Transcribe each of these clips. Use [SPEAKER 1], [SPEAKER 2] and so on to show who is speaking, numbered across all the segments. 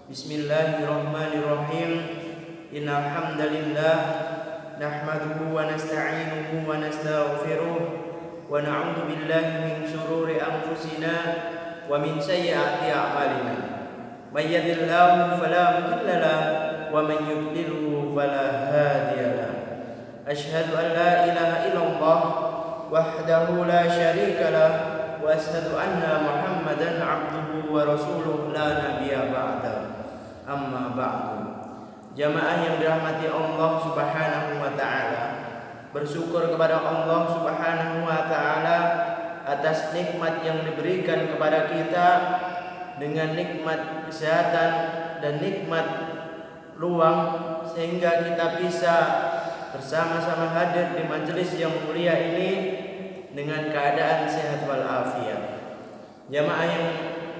[SPEAKER 1] Bismillahirrahmanirrahim. Innal hamdalillah nahmaduhu wa nasta'inuhu wa nastaghfiruh wa na'udzu billahi min shururi anfusina wa min sayyiati a'malina. May yahdihillahu fala mudilla lahu wa man yudlilhu fala hadiya lahu. Asyhadu an la ilaha illallah wahdahu la syarika lahu wa asyhadu anna Muhammadan 'abduhu wa rasuluhu la nabiyya ba'da. Amma ba'du. Jamaah yang dirahmati Allah Subhanahu wa taala, bersyukur kepada Allah Subhanahu wa taala atas nikmat yang diberikan kepada kita dengan nikmat kesehatan dan nikmat luang sehingga kita bisa bersama-sama hadir di majelis yang mulia ini dengan keadaan sehat wal afiat. Jamaah yang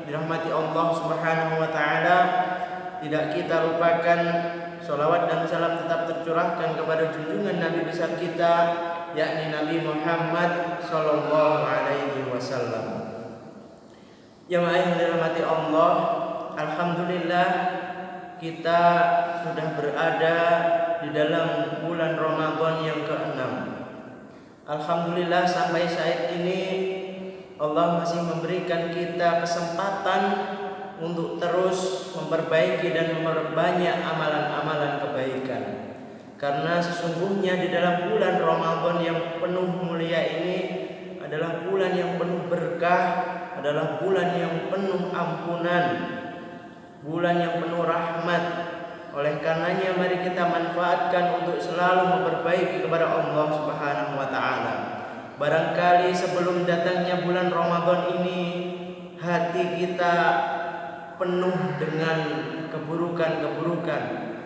[SPEAKER 1] dirahmati Allah Subhanahu wa taala, tidak kita lupakan sholawat dan salam tetap tercurahkan kepada junjungan Nabi besar kita, yakni Nabi Muhammad sallallahu alaihi wasallam. Jamaah yang dirahmati Allah, alhamdulillah kita sudah berada di dalam bulan Ramadan yang ke-6. Alhamdulillah sampai saat ini Allah masih memberikan kita kesempatan untuk terus memperbaiki dan memperbanyak amalan-amalan kebaikan. Karena sesungguhnya di dalam bulan Ramadan yang penuh mulia ini adalah bulan yang penuh berkah, adalah bulan yang penuh ampunan, bulan yang penuh rahmat. Oleh karenanya mari kita manfaatkan untuk selalu memperbaiki kepada Allah Subhanahu wa taala. Barangkali sebelum datangnya bulan Ramadan ini hati kita penuh dengan keburukan-keburukan,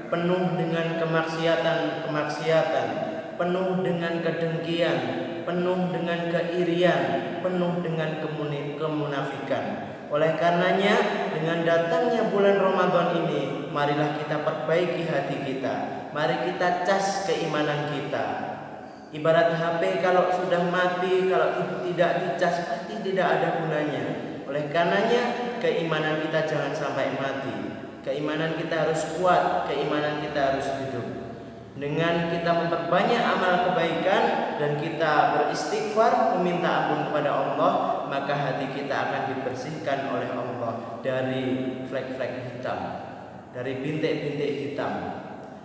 [SPEAKER 1] penuh dengan kemaksiatan-kemaksiatan, penuh dengan kedengkian, penuh dengan keirian, penuh dengan kemunafikan. Oleh karenanya dengan datangnya bulan Ramadan ini, marilah kita perbaiki hati kita. Mari kita cas keimanan kita. Ibarat HP kalau sudah mati, kalau tidak dicas pasti tidak ada gunanya. Oleh karenanya keimanan kita jangan sampai mati. Keimanan kita harus kuat, keimanan kita harus hidup. Dengan kita memperbanyak amal kebaikan dan kita beristighfar meminta ampun kepada Allah, maka hati kita akan dibersihkan oleh Allah dari flek-flek hitam, dari bintik-bintik hitam.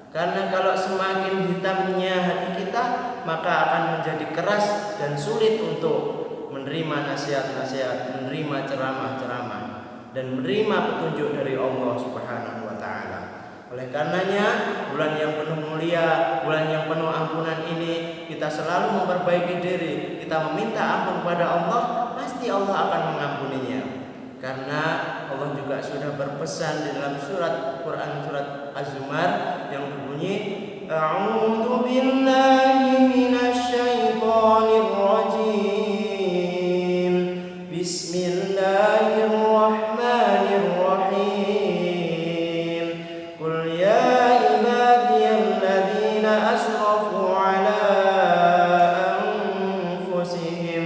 [SPEAKER 1] Karena kalau semakin hitamnya hati kita, maka akan menjadi keras dan sulit untuk menerima nasihat-nasihat, menerima ceramah-ceramah, dan menerima petunjuk dari Allah Subhanahu wa taala. Oleh karenanya, bulan yang penuh mulia, bulan yang penuh ampunan ini, kita selalu memperbaiki diri, kita meminta ampun kepada Allah, pasti Allah akan mengampuninya. Karena Allah juga sudah berpesan di dalam surat Quran, surat Az-Zumar yang berbunyi, A'udzu billahi minasyaitonir rajim. Bismillahirrahmanirrahim. Qul ya ibadiyalladzina asrafu ala anfusihim.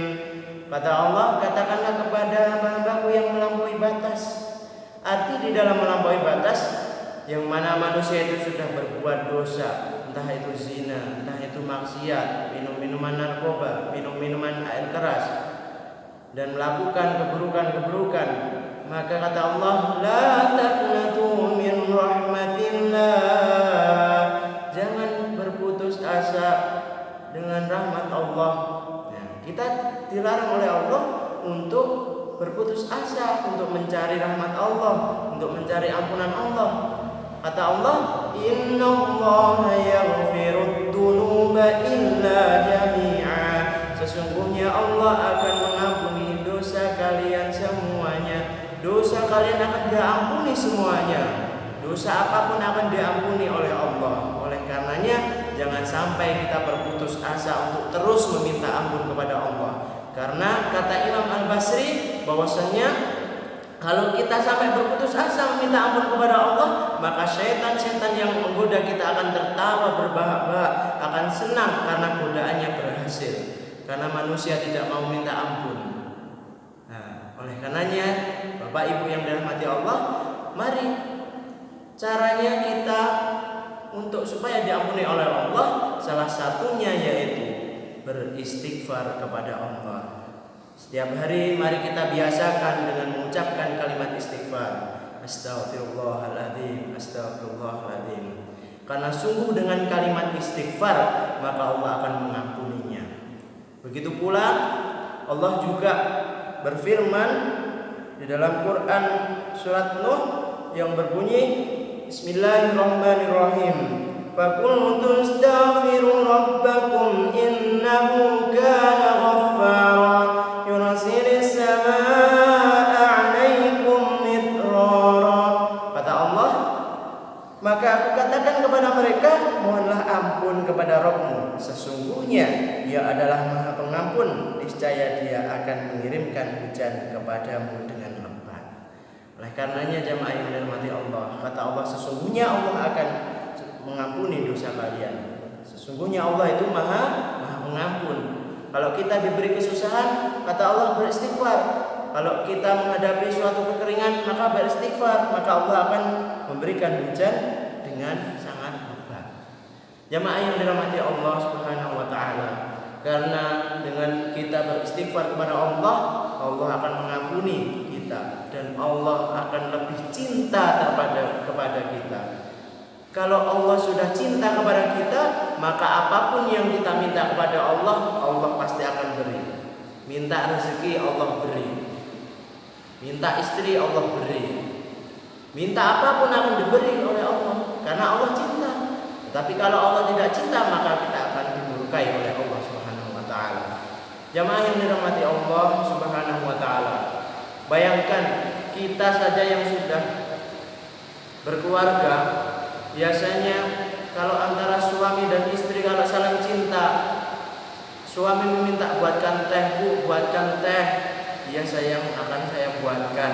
[SPEAKER 1] Kata Allah, katakanlah kepada hamba-hambaku yang melampaui batas. Arti di dalam melampaui batas, yang mana manusia itu sudah berbuat dosa, entah itu zina, entah itu maksiat, minum-minuman narkoba, minum-minuman air keras, dan melakukan keburukan-keburukan, maka kata Allah, la taqnatu min rahmatillah, jangan berputus asa dengan rahmat Allah. Nah, kita dilarang oleh Allah untuk berputus asa, untuk mencari rahmat Allah, untuk mencari ampunan Allah. Kata Allah, innallaha yaghfirud dzunuba illa jami'a, sesungguhnya Allah akan mengampuni dosa kalian semuanya. Dosa kalian akan diampuni semuanya. Dosa apapun akan diampuni oleh Allah. Oleh karenanya jangan sampai kita berputus asa untuk terus meminta ampun kepada Allah. Karena kata Imam Al-Basri bahwasanya kalau kita sampai berputus asa meminta ampun kepada Allah, maka setan-setan yang menggoda kita akan tertawa berbahak-bahak, akan senang karena godaannya berhasil. Karena manusia tidak mau minta ampun. Nah, oleh karenanya Bapak Ibu yang dirahmati Allah, mari caranya kita untuk supaya diampuni oleh Allah, salah satunya yaitu beristighfar kepada Allah. Setiap hari mari kita biasakan dengan mengucapkan kalimat istighfar. Astaghfirullahaladzim, astaghfirullahaladzim. Karena sungguh dengan kalimat istighfar maka Allah akan mengampuninya. Begitu pula Allah juga berfirman di dalam Quran surat Nuh yang berbunyi Bismillahirrahmanirrahim. Faqultu astaghfiru rabbakum innahu kana ghaffara yursilis samaa'a 'alaikum midrara. Kata Allah, maka aku katakan kepada mereka, mohonlah ampun kepada Rabbmu, sesungguhnya Dia adalah Maha Pengampun, niscaya Dia akan mengirimkan hujan kepadamu dengan lebat. Oleh karenanya jamaah yang dirahmati Allah, kata Allah, sesungguhnya Allah akan mengampuni dosa kalian. Sesungguhnya Allah itu Maha Pengampun. Kalau kita diberi kesusahan, kata Allah, beristighfar. Kalau kita menghadapi suatu kekeringan, maka beristighfar, maka Allah akan memberikan hujan dengan sangat lebat. Jamaah yang dirahmati Allah Subhanahu wa taala, karena dengan kita beristighfar kepada Allah, Allah akan mengampuni kita dan Allah akan lebih cinta kepada kita. Kalau Allah sudah cinta kepada kita, maka apapun yang kita minta kepada Allah, Allah pasti akan beri. Minta rezeki, Allah beri. Minta istri, Allah beri. Minta apapun akan diberi oleh Allah, karena Allah cinta. Tapi kalau Allah tidak cinta, maka kita akan dimurkai oleh Allah Subhanahu wa taala. Jamaah yang dirahmati Allah Subhanahu wa taala, bayangkan kita saja yang sudah berkeluarga, biasanya kalau antara suami dan istri kalau saling cinta, suami meminta buatkan teh, Bu, buatkan teh. Iya sayang, akan saya buatkan.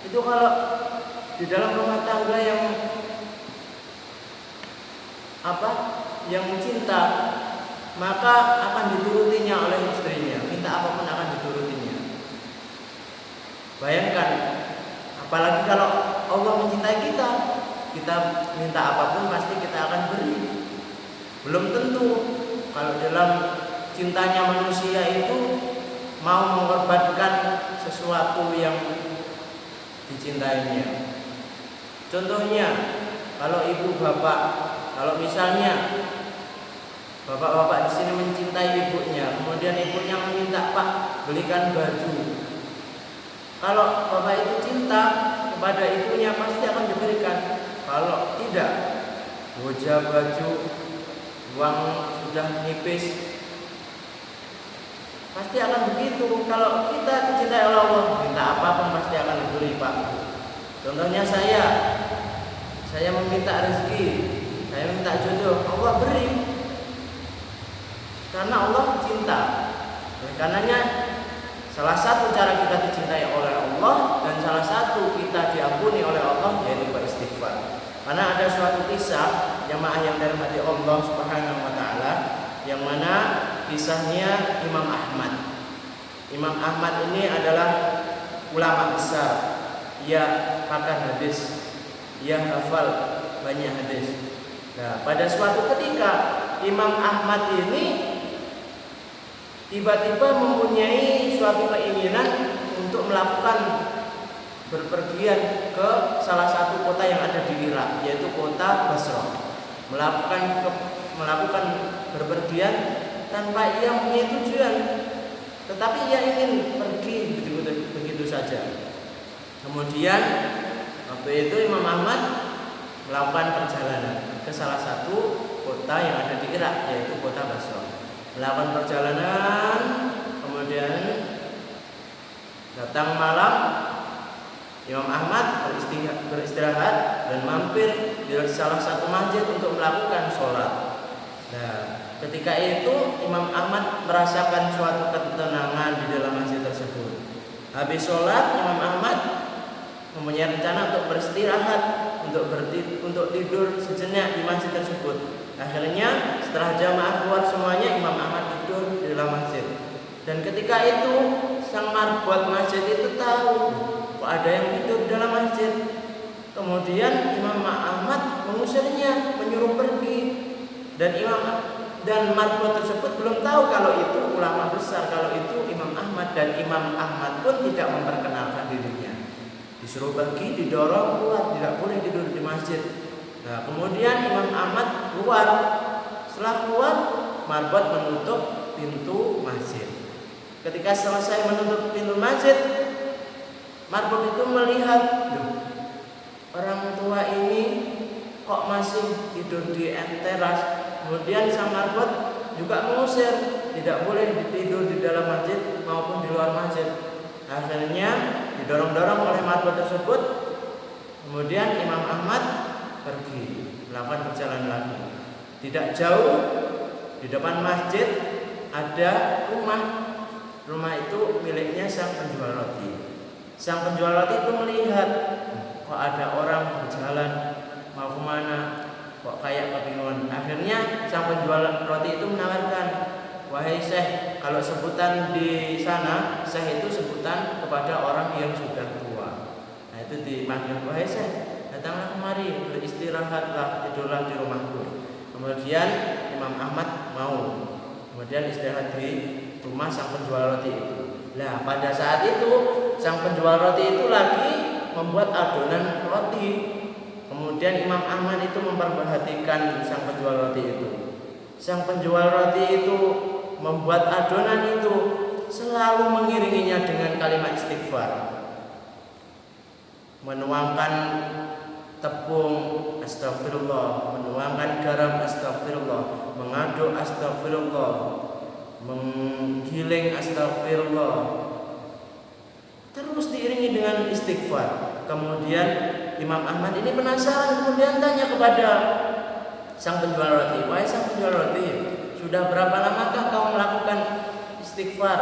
[SPEAKER 1] Itu kalau di dalam rumah tangga yang cinta, maka akan diturutinya oleh istrinya. Minta apapun akan diturutinya. Bayangkan, apalagi kalau Allah mencintai kita, kita minta apapun pasti kita akan beri. Belum tentu kalau dalam cintanya manusia itu mau mengorbankan sesuatu yang dicintainya. Contohnya, kalau ibu bapak, kalau misalnya bapak-bapak di sini mencintai ibunya, kemudian ibunya meminta, Pak, belikan baju. Kalau bapak itu cinta kepada ibunya, pasti akan diberikan. Kalau tidak, gojah baju, uang sudah nipis, pasti akan begitu. Kalau kita dicintai oleh Allah, minta apapun pasti akan diberi, Pak. Contohnya saya meminta rezeki, saya minta jodoh, Allah beri. Karena Allah cinta. Oleh karenanya, salah satu cara kita dicintai oleh Allah dan salah satu kita diampuni oleh Allah yaitu beristighfar. Karena ada suatu kisah jamaah yang dirahmati Allah Subhanahu wa taala, yang mana kisahnya Imam Ahmad. Imam Ahmad ini adalah ulama besar. Ia pakar hadis, ia hafal banyak hadis. Nah, pada suatu ketika Imam Ahmad ini tiba-tiba mempunyai suatu keinginan untuk melakukan berpergian ke salah satu kota yang ada di Irak, yaitu kota Basra. Melakukan berpergian tanpa ia mempunyai tujuan, tetapi ia ingin pergi begitu saja. Kemudian waktu itu Imam Ahmad melakukan perjalanan ke salah satu kota yang ada di Irak, yaitu kota Basra. Melakukan perjalanan, kemudian datang malam, Imam Ahmad beristirahat dan mampir di salah satu masjid untuk melakukan sholat. Nah, ketika itu Imam Ahmad merasakan suatu ketenangan di dalam masjid tersebut. Habis sholat, Imam Ahmad mempunyai rencana untuk beristirahat, untuk tidur sejenak di masjid tersebut. Akhirnya setelah jamaah keluar semuanya, Imam Ahmad tidur di dalam masjid. Dan ketika itu sang marbot masjid itu tahu kok ada yang tidur di dalam masjid. Kemudian Imam Ahmad mengusirnya, menyuruh pergi. Dan marbot tersebut belum tahu kalau itu ulama besar, kalau itu Imam Ahmad, dan Imam Ahmad pun tidak memperkenalkan dirinya. Disuruh pergi, didorong keluar, tidak boleh tidur di masjid. Nah, kemudian Imam Ahmad keluar. Setelah keluar, marbot menutup pintu masjid. Ketika selesai menutup pintu masjid, marbot itu melihat, orang tua ini kok masih tidur di teras. Kemudian sang marbot juga mengusir, tidak boleh tidur di dalam masjid maupun di luar masjid. Akhirnya didorong-dorong oleh marbot tersebut. Kemudian Imam Ahmad pergi melakukan perjalanan lagi. Tidak jauh di depan masjid ada rumah. Rumah itu miliknya sang penjual roti. Sang penjual roti itu melihat, kok ada orang berjalan mau kemana, kok kayak kebingungan. Akhirnya sang penjual roti itu menawarkan, wahai Syekh, kalau sebutan di sana, Syekh itu sebutan kepada orang yang sudah tua. Nah itu dipanggil, wahai Syekh, datanglah kemari, beristirahatlah, tidurlah di rumahku. Kemudian Imam Ahmad mau, kemudian istirahat di rumah sang penjual roti itu. Nah pada saat itu sang penjual roti itu lagi membuat adonan roti. Kemudian Imam Ahmad itu memperhatikan sang penjual roti itu. Sang penjual roti itu membuat adonan itu, selalu mengiringinya dengan kalimat istighfar. Menuangkan tepung, astagfirullah. Menuangkan garam, astagfirullah. Mengaduk, astagfirullah. Menggiling, astagfirullah. Terus diiringi dengan istighfar. Kemudian Imam Ahmad ini penasaran, kemudian tanya kepada sang penjual roti, wahai sang penjual roti, sudah berapa lamakah kau melakukan istighfar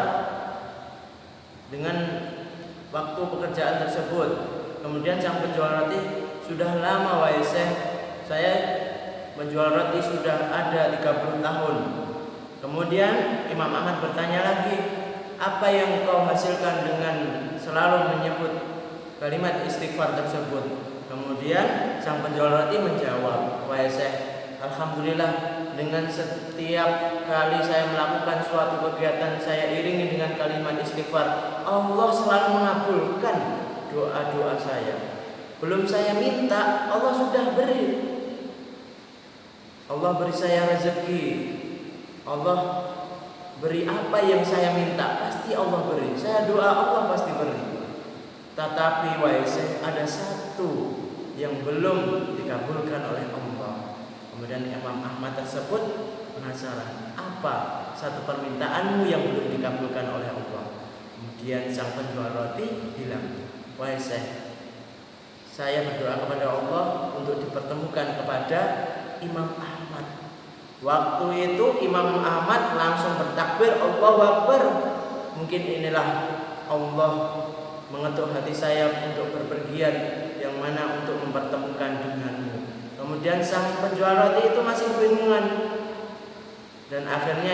[SPEAKER 1] dengan waktu pekerjaan tersebut? Kemudian sang penjual roti, sudah lama wahai Syekh, saya menjual roti sudah ada 30 tahun. Kemudian Imam Ahmad bertanya lagi, apa yang kau hasilkan dengan selalu menyebut kalimat istighfar tersebut? Kemudian sang penjual roti menjawab, wahai Syekh, alhamdulillah, dengan setiap kali saya melakukan suatu kegiatan, saya iringi dengan kalimat istighfar, Allah selalu mengabulkan doa-doa saya. Belum saya minta, Allah sudah beri. Allah beri saya rezeki, Allah beri apa yang saya minta, pasti Allah beri. Saya doa, Allah pasti beri. Tetapi wahai Syekh, ada satu yang belum dikabulkan oleh Allah. Kemudian Imam Ahmad tersebut penasaran, apa satu permintaanmu yang belum dikabulkan oleh Allah? Kemudian sang penjual roti bilang, wahai Syekh, saya berdoa kepada Allah untuk dipertemukan kepada Imam Ahmad. Waktu itu Imam Ahmad langsung bertakbir, Allahu Akbar. Mungkin inilah Allah mengetuk hati saya untuk berpergian, yang mana untuk mempertemukan denganmu. Kemudian sang penjual roti itu masih kebingungan. Dan akhirnya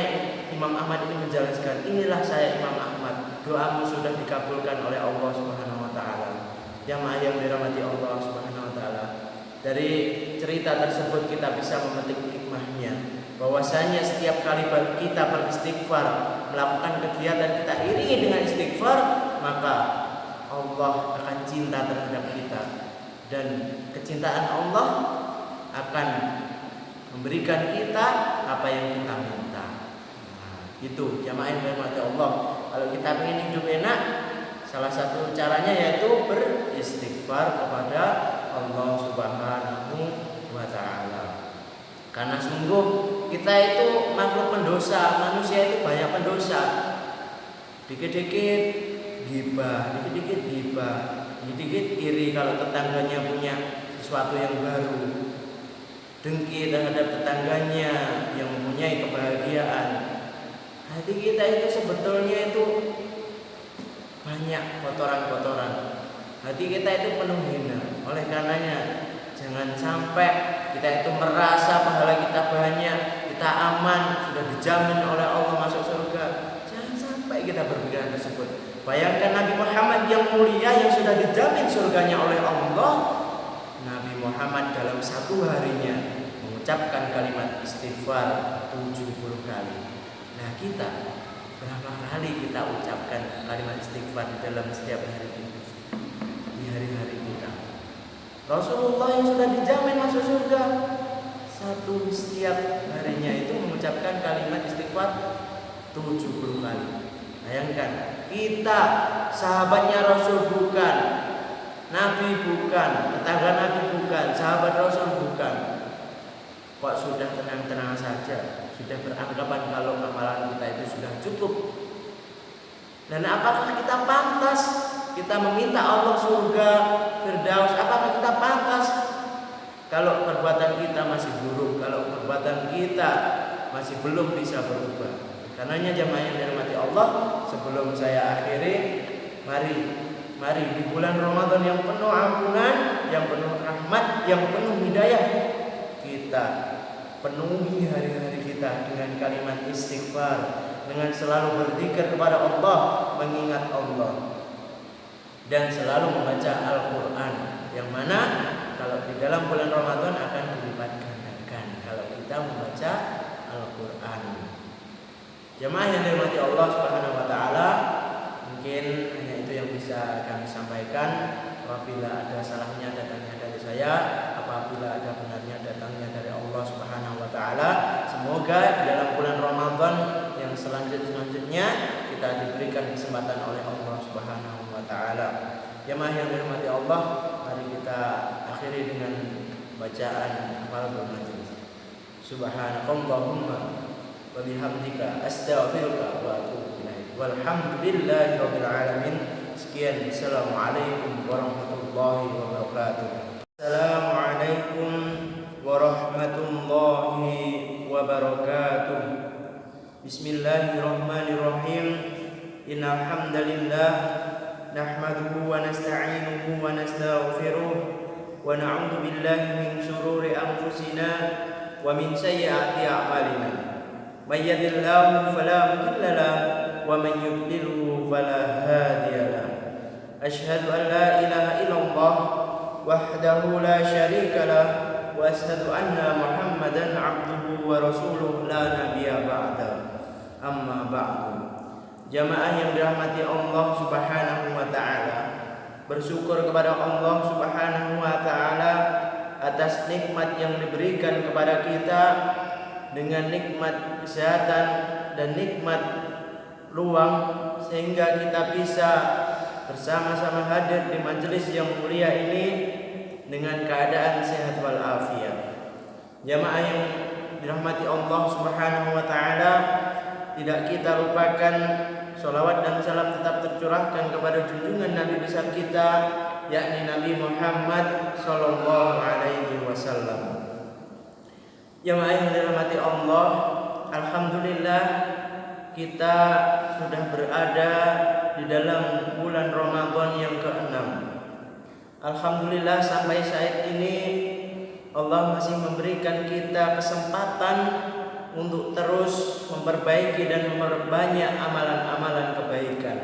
[SPEAKER 1] Imam Ahmad ini menjelaskan, inilah saya Imam Ahmad, doamu sudah dikabulkan oleh Allah Subhanahu wa taala. Jamaah yang dirahmati Allah Subhanahu wa taala. Dari cerita tersebut kita bisa memetik hikmahnya, bahwasanya setiap kali kita beristighfar, melakukan kegiatan kita iringi dengan istighfar, maka Allah akan cinta terhadap kita, dan kecintaan Allah akan memberikan kita apa yang kita minta. Itu jamaah yang dirahmati Allah. Kalau kita ingin hidup enak, salah satu caranya yaitu beristighfar kepada Allah Subhanahu wa taala. Karena sungguh kita itu makhluk pendosa, manusia itu banyak pendosa. Dikit-dikit ghibah, dikit-dikit iri kalau tetangganya punya sesuatu yang baru. Dengki terhadap tetangganya yang mempunyai kebahagiaan. Hati kita itu sebetulnya itu banyak kotoran-kotoran. Hati kita itu penuh hina. Oleh karenanya jangan sampai kita itu merasa pahala kita banyak, kita aman, sudah dijamin oleh Allah masuk surga. Jangan sampai kita berpikiran tersebut. Bayangkan Nabi Muhammad yang mulia, yang sudah dijamin surganya oleh Allah, Muhammad dalam satu harinya mengucapkan kalimat istighfar 70 kali. Nah, kita berapa kali kita ucapkan kalimat istighfar di dalam setiap hari kita, di hari-hari kita? Rasulullah yang sudah dijamin masuk surga setiap harinya itu mengucapkan kalimat istighfar 70 kali. Bayangkan, kita sahabatnya Rasul bukan, Nabi bukan, tetangga Nabi bukan, sahabat Rasul bukan, kok sudah tenang-tenang saja, sudah beranggapan kalau amalan kita itu sudah cukup. Dan apakah kita pantas kita meminta Allah surga Firdaus? Apakah kita pantas kalau perbuatan kita masih buruk, kalau perbuatan kita masih belum bisa berubah? Karenanya jamaah yang dirahmati Allah, sebelum saya akhiri, mari di bulan Ramadan yang penuh ampunan, yang penuh rahmat, yang penuh hidayah, kita penuhi hari-hari kita dengan kalimat istighfar, dengan selalu berzikir kepada Allah, mengingat Allah, dan selalu membaca Al-Quran, yang mana kalau di dalam bulan Ramadan akan dilipat gandakan kalau kita membaca Al-Quran. Jemaah yang dirahmati Allah Subhanahu wa taala, mungkin hanya itu yang bisa kami sampaikan. Apabila ada salahnya datangnya dari saya, apabila ada benarnya datangnya dari Allah Subhanahu wa taala. Semoga dalam bulan Ramadan yang selanjutnya kita diberikan kesempatan oleh Allah Subhanahu wa taala. Jemaah yang dirahmati Allah, mari kita akhiri dengan bacaan kafaratul majelis. Subhanakallahumma wa bihamdika astaghfiruka wa atubu ilaik. Walhamdulillahi rabbil alamin. Sekian, assalamualaikum warahmatullahi wabarakatuh. Assalamualaikum warahmatullahi wabarakatuh. Bismillahirrahmanirrahim. Innal hamdalillah nahmaduhu wa nasta'inuhu wa nastaghfiruh wa na'udzu billahi min shururi anfusina wa min sayyiati a'malina. May yahdihillahu fala mudilla lahu wa man yudlilhu fala hadiya lahu. Asyhadu an la ilaha illallah wahdahu la syarika lahu wa asyhadu anna Muhammadan 'abduhu wa rasuluhu la nabiyya ba'da. Amma ba'du. Jamaah yang dirahmati Allah Subhanahu wa taala, bersyukur kepada Allah Subhanahu wa taala atas nikmat yang diberikan kepada kita, dengan nikmat kesehatan dan nikmat ruang, sehingga kita bisa bersama-sama hadir di majelis yang mulia ini dengan keadaan sehat walafiat. Jamaah yang dirahmati Allah Subhanahu wa taala, tidak kita lupakan sholawat dan salam tetap tercurahkan kepada junjungan Nabi besar kita, yakni Nabi Muhammad sallallahu alaihi wasallam. Jamaah yang dirahmati Allah, alhamdulillah kita sudah berada di dalam bulan Ramadan yang ke-6. Alhamdulillah sampai saat ini Allah masih memberikan kita kesempatan untuk terus memperbaiki dan memperbanyak amalan-amalan kebaikan.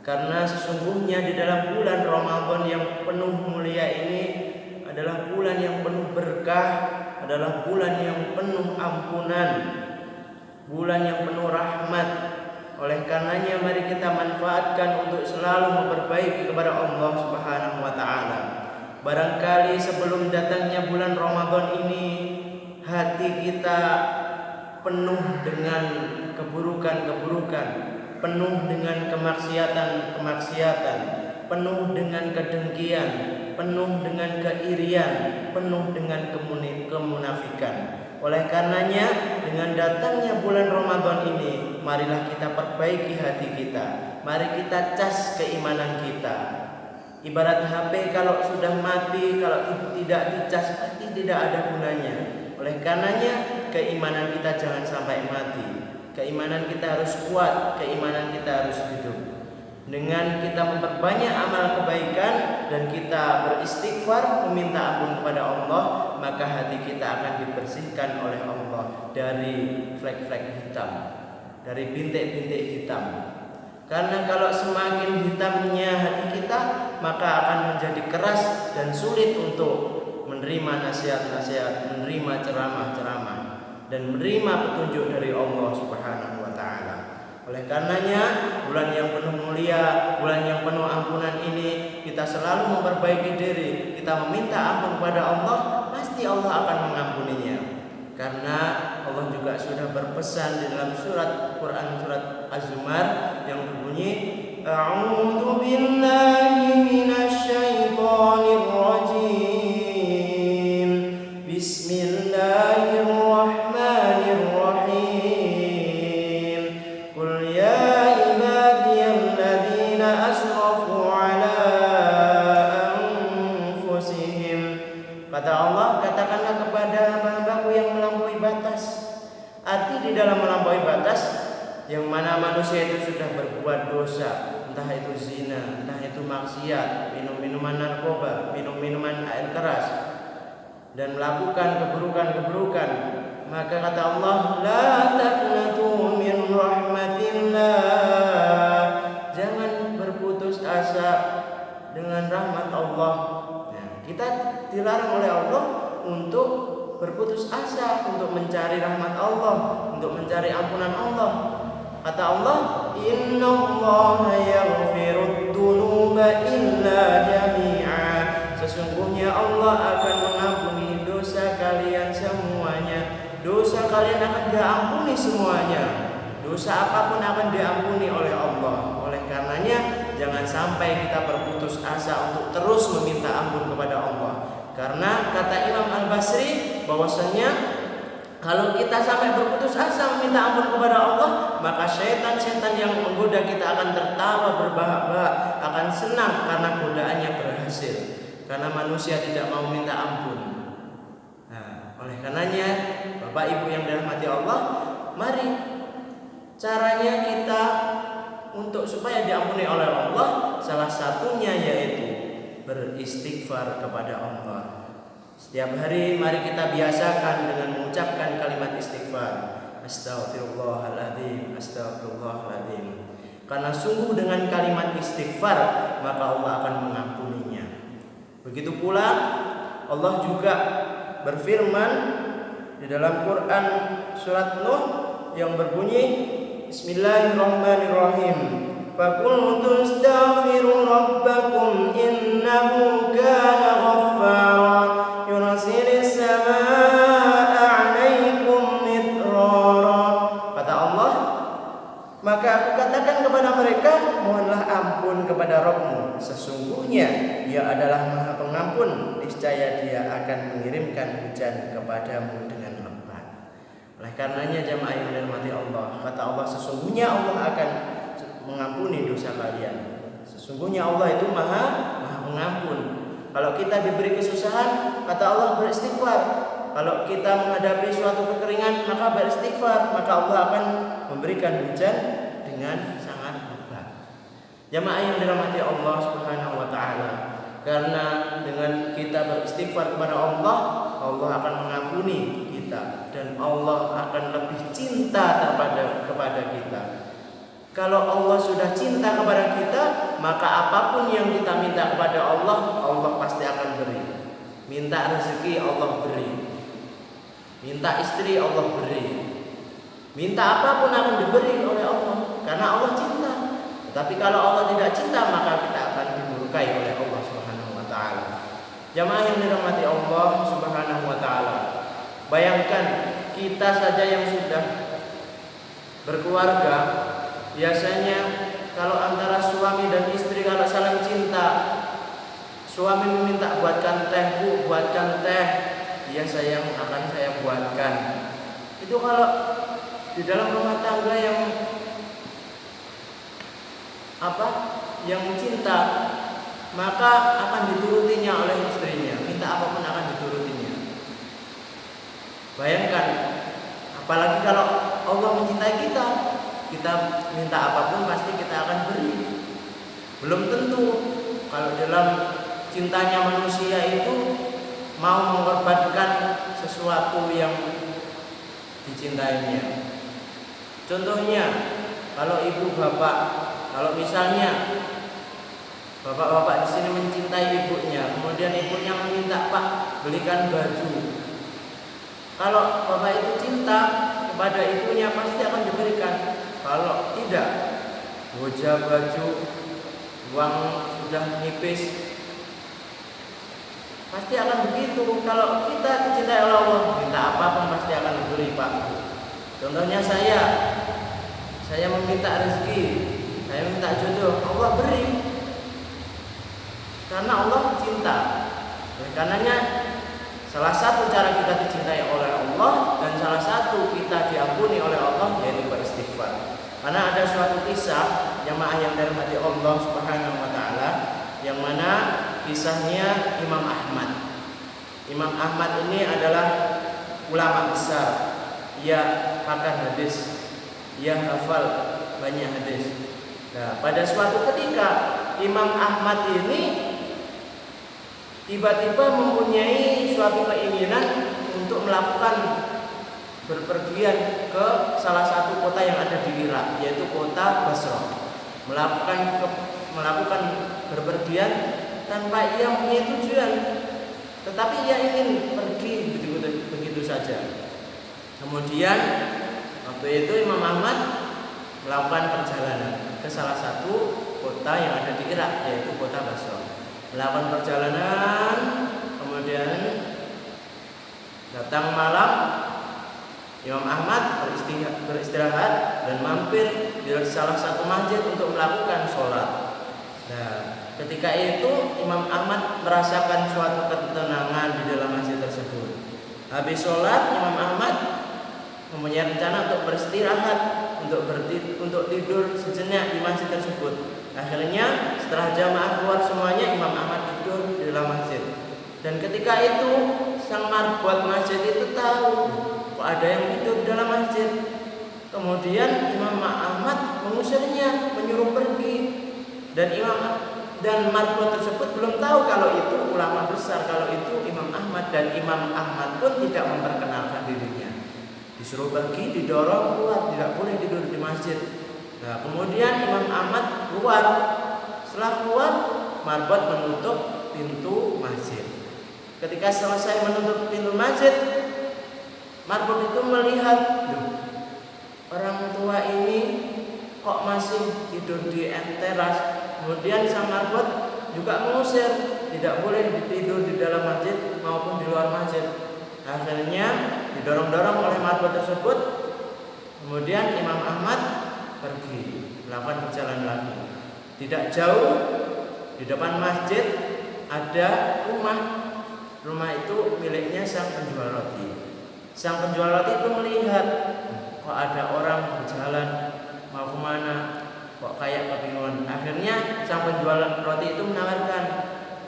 [SPEAKER 1] Karena sesungguhnya di dalam bulan Ramadan yang penuh mulia ini adalah bulan yang penuh berkah, adalah bulan yang penuh ampunan, bulan yang penuh rahmat. Oleh karenanya mari kita manfaatkan untuk selalu memperbaiki kepada Allah Subhanahu wa taala. Barangkali sebelum datangnya bulan Ramadan ini hati kita penuh dengan keburukan-keburukan, penuh dengan kemaksiatan-kemaksiatan, penuh dengan kedengkian, penuh dengan keirian, penuh dengan kemunafikan. Oleh karenanya dengan datangnya bulan Ramadan ini, marilah kita perbaiki hati kita, mari kita cas keimanan kita. Ibarat HP kalau sudah mati, kalau tidak dicas pasti tidak ada gunanya. Oleh karenanya keimanan kita jangan sampai mati. Keimanan kita harus kuat, keimanan kita harus hidup. Dengan kita memperbanyak amal kebaikan dan kita beristighfar meminta ampun kepada Allah, maka hati kita akan dibersihkan oleh Allah dari flek-flek hitam, dari bintik-bintik hitam. Karena kalau semakin hitamnya hati kita, maka akan menjadi keras dan sulit untuk menerima nasihat-nasihat, menerima ceramah-ceramah, dan menerima petunjuk dari Allah Subhanahu wa taala. Oleh karenanya, bulan yang penuh mulia, bulan yang penuh ampunan ini, kita selalu memperbaiki diri, kita meminta ampun kepada Allah, pasti Allah akan mengampuninya. Karena Allah juga sudah berpesan di dalam surat Quran, surat Az-Zumar yang berbunyi, A'udzu billahi minasy syaithanir rajim. Bismillahirrahmanirrahim. Qul ya ibadiyalladzina asrafu ala anfusihim. Kata Allah, katakanlah kepada hamba-hambaku yang melampaui batas. Arti di dalam melampaui batas, yang mana manusia itu sudah berbuat dosa, entah itu zina, entah itu maksiat, minum-minuman narkoba, minum-minuman air keras, dan melakukan keburukan-keburukan, maka kata Allah, la taqnatu min rahmatillah, jangan berputus asa dengan rahmat Allah. Nah, kita dilarang oleh Allah untuk berputus asa, untuk mencari rahmat Allah, untuk mencari ampunan Allah. Kata Allah, innallaha yaghfirud dzunuba illa jami'a, sesungguhnya Allah akan mengampuni dosa kalian semuanya. Dosa kalian akan diampuni semuanya. Dosa apapun akan diampuni oleh Allah. Oleh karenanya, jangan sampai kita berputus asa untuk terus meminta ampun kepada Allah. Karena kata Imam Al-Basri bahwasanya kalau kita sampai berputus asa meminta ampun kepada Allah, maka setan-setan yang menggoda kita akan tertawa berbahak-bahak, akan senang karena godaannya berhasil. Karena manusia tidak mau minta ampun. Nah, oleh karenanya, Bapak Ibu yang dirahmati Allah, mari caranya kita untuk supaya diampuni oleh Allah, salah satunya yaitu beristighfar kepada Allah. Setiap hari mari kita biasakan dengan mengucapkan kalimat istighfar. Astaghfirullahaladzim, astaghfirullahaladzim. Karena sungguh dengan kalimat istighfar maka Allah akan mengampuninya. Begitu pula Allah juga berfirman di dalam Quran surat Nuh yang berbunyi, Bismillahirrahmanirrahim. Faqultu astaghfiru rabbakum innahu kana ghaffara yursilis samaa'a 'alaikum midrara. Kata Allah, maka aku katakan kepada mereka, mohonlah ampun kepada Rabbmu, sesungguhnya Dia adalah Maha Pengampun, niscaya Dia akan mengirimkan hujan kepadamu dengan lebat. Oleh karenanya jamaah yang dirahmati Allah, kata Allah, sesungguhnya Allah akan mengampuni dosa kalian. Sesungguhnya Allah itu Maha Pengampun. Kalau kita diberi kesusahan, kata Allah, beristighfar. Kalau kita menghadapi suatu kekeringan, maka beristighfar, maka Allah akan memberikan hujan dengan sangat lebat. Jamaah yang dirahmati Allah Subhanahu wa taala, karena dengan kita beristighfar kepada Allah, Allah akan mengampuni kita dan Allah akan lebih cinta kepada kita. Kalau Allah sudah cinta kepada kita, maka apapun yang kita minta kepada Allah, Allah pasti akan beri. Minta rezeki, Allah beri. Minta istri, Allah beri. Minta apapun akan diberi oleh Allah, karena Allah cinta. Tapi kalau Allah tidak cinta, maka kita akan dimurkai oleh Allah Subhanahu wa taala. Jamaah yang dirahmati Allah Subhanahu wa taala, bayangkan kita saja yang sudah berkeluarga, biasanya kalau antara suami dan istri kalau saling cinta, suami meminta buatkan teh, Bu, buatkan teh. Iya sayang, akan saya buatkan. Itu kalau di dalam rumah tangga yang cinta, maka akan diturutinya oleh istrinya. Minta apapun akan diturutinya. Bayangkan, apalagi kalau Allah mencintai kita, kita minta apapun pasti kita akan beri. Belum tentu kalau dalam cintanya manusia itu mau mengorbankan sesuatu yang dicintainya. Contohnya, kalau ibu bapak, kalau misalnya Bapak-bapak di sini mencintai ibunya, kemudian ibunya meminta, "Pak, belikan baju." Kalau bapak itu cinta kepada ibunya pasti akan diberikan. Kalau tidak, goja baju, uang sudah nipis, pasti akan begitu. Kalau kita dicintai oleh Allah, minta apapun pasti akan diberi, Pak. Contohnya saya meminta rezeki, saya minta jodoh, Allah beri. Karena Allah cinta. Oleh karenanya salah satu cara kita dicintai oleh Allah dan salah satu kita diampuni oleh Allah yaitu beristighfar. Karena ada suatu kisah jamaah yang dirahmati Allah Subhanahu wa taala, yang mana kisahnya Imam Ahmad. Imam Ahmad ini adalah ulama besar. Ia pakar hadis, ia hafal banyak hadis. Nah, pada suatu ketika Imam Ahmad ini tiba-tiba mempunyai suatu keinginan untuk melakukan berpergian ke salah satu kota yang ada di Irak, yaitu kota Basra. Melakukan berpergian tanpa ia mempunyai tujuan, tetapi ia ingin pergi begitu saja. Kemudian waktu itu Imam Ahmad melakukan perjalanan ke salah satu kota yang ada di Irak, yaitu kota Basra. Melakukan perjalanan, kemudian datang malam, Imam Ahmad beristirahat dan mampir di salah satu masjid untuk melakukan sholat. Nah, ketika itu Imam Ahmad merasakan suatu ketenangan di dalam masjid tersebut. Habis sholat, Imam Ahmad mempunyai rencana untuk beristirahat, untuk tidur sejenak di masjid tersebut. Akhirnya setelah jamaah keluar semuanya, Imam Ahmad tidur di dalam masjid. Dan ketika itu sang marbot masjid itu tahu kok ada yang tidur di dalam masjid. Kemudian Imam Ahmad mengusirnya, menyuruh pergi. Dan marbot tersebut belum tahu kalau itu ulama besar, kalau itu Imam Ahmad, dan Imam Ahmad pun tidak memperkenalkan dirinya. Disuruh pergi, didorong keluar, tidak boleh tidur di masjid. Nah, kemudian Imam Ahmad keluar. Setelah keluar, marbot menutup pintu masjid. Ketika selesai menutup pintu masjid, marbot itu melihat, orang tua ini kok masih tidur di teras. Kemudian sang marbot juga mengusir, tidak boleh tidur di dalam masjid maupun di luar masjid. Akhirnya didorong-dorong oleh marbot tersebut. Kemudian Imam Ahmad pergi melakukan perjalanan lagi. Tidak jauh di depan masjid ada rumah. Rumah itu miliknya sang penjual roti. Sang penjual roti itu melihat, kok ada orang berjalan mau kemana, kok kayak kebingungan. Akhirnya sang penjual roti itu menawarkan,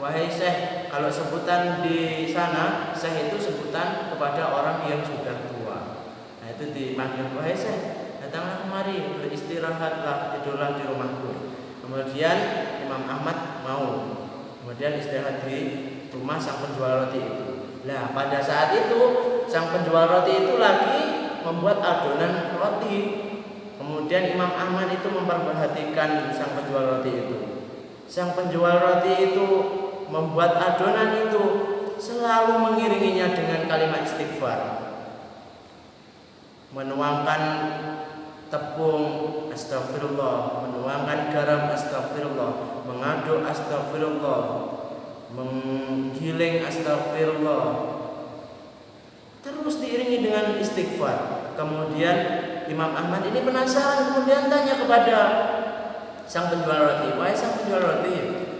[SPEAKER 1] "Wahai Syekh, kalau sebutan di sana, Syekh itu sebutan kepada orang yang sudah tua." Nah, itu dipanggil, "Wahai Syekh, datanglah kemari, beristirahatlah, tidurlah di rumahku." Kemudian Imam Ahmad mau, kemudian istirahat di rumah sang penjual roti itu. Nah, pada saat itu sang penjual roti itu lagi membuat adonan roti. Kemudian Imam Ahmad itu memperhatikan sang penjual roti itu. Sang penjual roti itu membuat adonan itu, selalu mengiringinya dengan kalimat istighfar. Menuangkan tepung, astagfirullah. Menuangkan garam, astagfirullah. Mengaduk, astagfirullah. Menggiling, astagfirullah. Terus diiringi dengan istighfar. Kemudian Imam Ahmad ini penasaran, kemudian tanya kepada sang penjual roti, "Wahai sang penjual roti,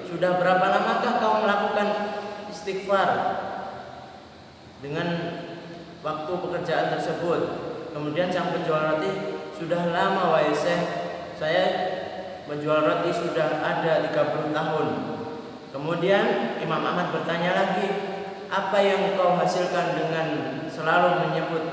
[SPEAKER 1] sudah berapa lamakah kau melakukan istighfar dengan waktu pekerjaan tersebut?" Kemudian sang penjual roti, "Sudah lama wahai Syekh, saya menjual roti sudah ada 30 tahun." Kemudian Imam Ahmad bertanya lagi, "Apa yang kau hasilkan dengan selalu menyebut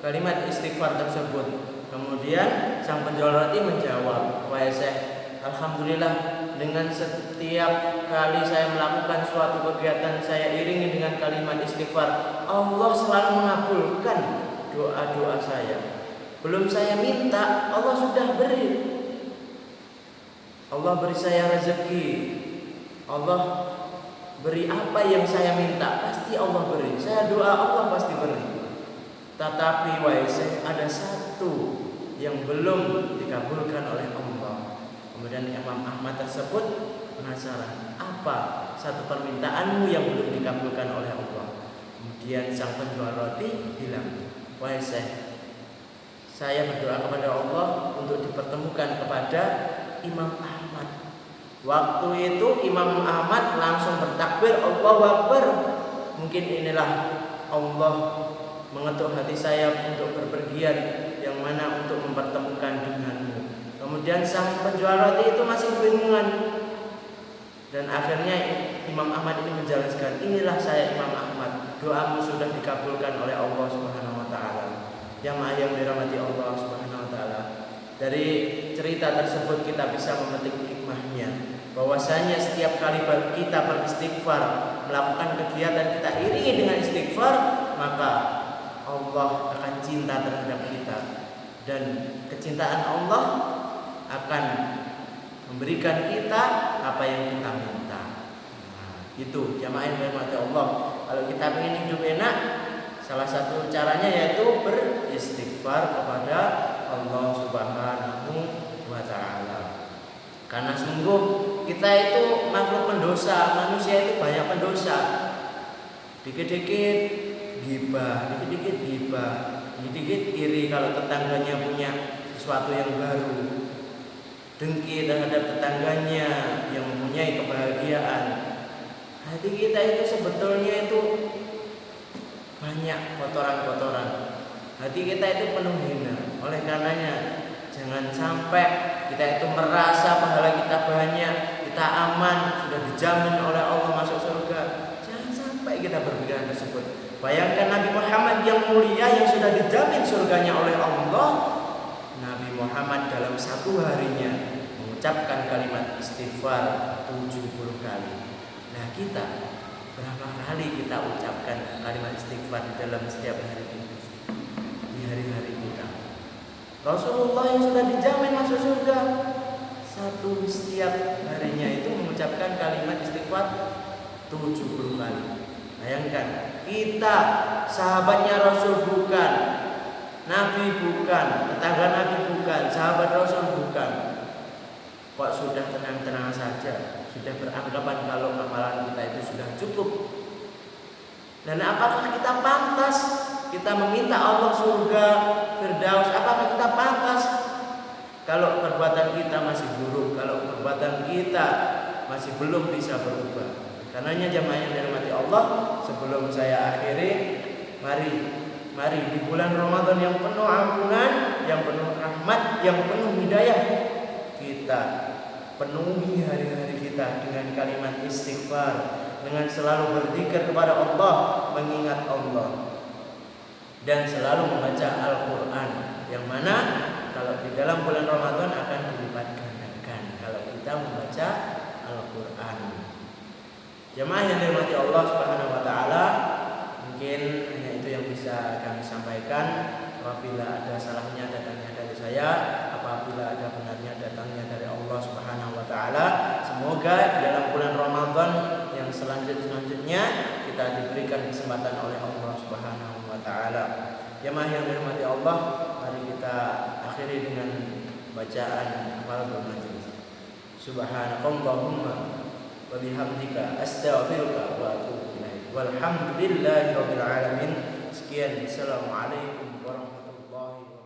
[SPEAKER 1] kalimat istighfar tersebut?" Kemudian sang penjual roti menjawab, "Wahai Syekh, alhamdulillah, dengan setiap kali saya melakukan suatu kegiatan saya iringi dengan kalimat istighfar, Allah selalu mengabulkan doa-doa saya. Belum saya minta, Allah sudah beri. Allah beri saya rezeki, Allah beri apa yang saya minta, pasti Allah beri. Saya doa Allah pasti beri. Tetapi ada satu yang belum dikabulkan oleh Allah. Kemudian Imam Ahmad tersebut penasaran, apa satu permintaanmu yang belum dikabulkan oleh Allah? Kemudian sang penjual roti bilang, wahai Syekh, saya berdoa kepada Allah untuk dipertemukan kepada Imam Ahmad. Waktu itu Imam Ahmad langsung bertakbir, Allahu Akbar. Mungkin inilah Allah mengetuk hati saya untuk berpergian, yang mana untuk mempertemukan denganmu. Kemudian sang penjual roti itu masih kebingungan. Dan akhirnya Imam Ahmad ini menjelaskan, inilah saya Imam Ahmad, doamu sudah dikabulkan oleh Allah Subhanahu wa taala. Jamaah yang dirahmati Allah Subhanahu wa taala. Dari cerita tersebut kita bisa memetik hikmahnya, bahwasanya setiap kali kita beristighfar, melakukan kegiatan kita iringi dengan istighfar, maka Allah akan cinta terhadap kita, dan kecintaan Allah akan memberikan kita apa yang kita minta. Itu jamaah yang dirahmati Allah. Kalau kita ingin hidup enak, salah satu caranya yaitu beristighfar kepada Allah Subhanahu wa taala. Karena sungguh kita itu makhluk pendosa, manusia itu banyak pendosa. Dikit-dikit ghibah, dikit-dikit iri kalau tetangganya punya sesuatu yang baru. Dengki terhadap tetangganya yang mempunyai kebahagiaan. Hati kita itu sebetulnya itu banyak kotoran-kotoran. Hati kita itu penuh hina. Oleh karenanya jangan sampai kita itu merasa pahala kita banyak, kita aman, sudah dijamin oleh Allah masuk surga. Jangan sampai kita berpikiran tersebut. Bayangkan Nabi Muhammad yang mulia yang sudah dijamin surganya oleh Allah. Nabi Muhammad dalam satu harinya mengucapkan kalimat istighfar 70 kali. Nah, kita berapa kali kita ucapkan kalimat istighfar di dalam setiap hari ini, di hari-hari kita? Rasulullah yang sudah dijamin masuk surga, setiap harinya itu mengucapkan kalimat istighfar 70 kali. Bayangkan, kita sahabatnya Rasul bukan, Nabi bukan, tetangga Nabi bukan, sahabat Rasul bukan, kok sudah tenang-tenang saja, sudah beranggapan kalau amalan kita itu sudah cukup. Dan apakah kita pantas kita meminta Allah surga Firdaus? Apakah kita pantas kalau perbuatan kita masih buruk, kalau perbuatan kita masih belum bisa berubah? Karenanya jamaah yang dirahmati Allah, sebelum saya akhiri, mari di bulan Ramadan yang penuh ampunan, yang penuh rahmat, yang penuh hidayah, kita penuhi hari-hari kita dengan kalimat istighfar, dengan selalu berzikir kepada Allah, mengingat Allah, dan selalu membaca Al-Quran, yang mana kalau di dalam bulan Ramadan akan dilipat gandakan kalau kita membaca Al-Quran. Jemaah yang dirahmati Allah Subhanahu wa taala, mungkin hanya itu yang bisa kami sampaikan. Apabila ada salahnya datangnya dari saya, apabila ada benarnya datangnya dari Allah Subhanahu wa taala. Semoga dalam bulan Ramadan yang selanjutnya kita diberikan kesempatan oleh Allah Subhanahu wa taala. Jemaah yang dirahmati Allah, mari kita akhiri dengan bacaan kafaratul majlis. Subhanakallahumma wa bihamdika astaghfiruka wa atubu ilaik. Walhamdulillahirabbil alamin. Sekian, assalamualaikum warahmatullahi wabarakatuh.